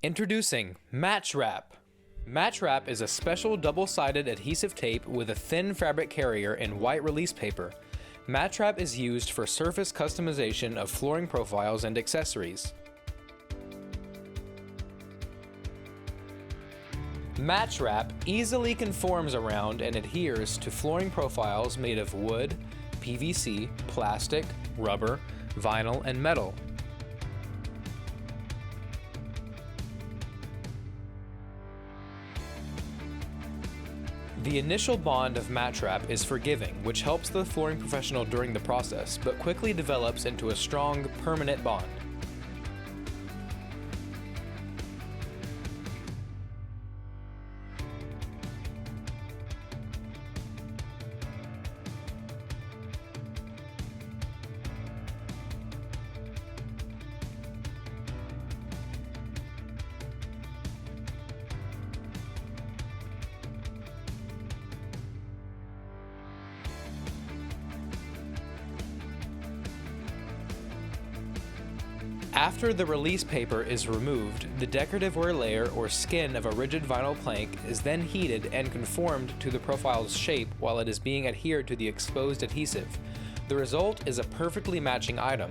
Introducing MatchWrap. MatchWrap is a special double-sided adhesive tape with a thin fabric carrier and white release paper. MatchWrap is used for surface customization of flooring profiles and accessories. MatchWrap easily conforms around and adheres to flooring profiles made of wood, PVC, plastic, rubber, vinyl, and metal. The initial bond of MatchWrap is forgiving, which helps the flooring professional during the process, but quickly develops into a strong, permanent bond. After the release paper is removed, the decorative wear layer or skin of a rigid vinyl plank is then heated and conformed to the profile's shape while it is being adhered to the exposed adhesive. The result is a perfectly matching item.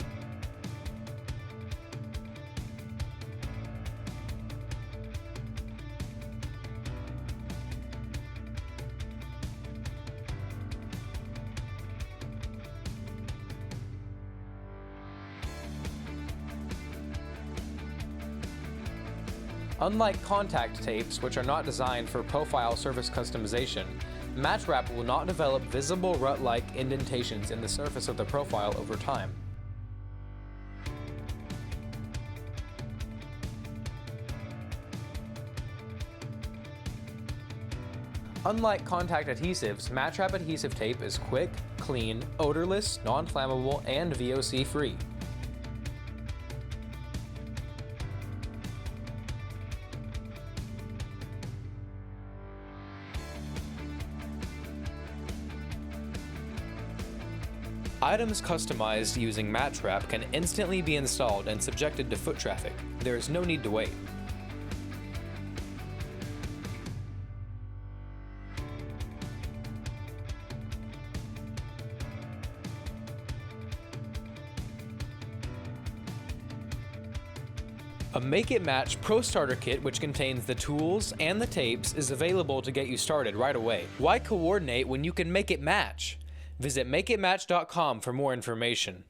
Unlike contact tapes, which are not designed for profile surface customization, MatchWrap will not develop visible rut-like indentations in the surface of the profile over time. Unlike contact adhesives, MatchWrap adhesive tape is quick, clean, odorless, non-flammable, and VOC-free. Items customized using MatchWrap can instantly be installed and subjected to foot traffic. There is no need to wait. A Make It Match Pro Starter Kit, which contains the tools and the tapes, is available to get you started right away. Why coordinate when you can make it match? Visit makeitmatch.com for more information.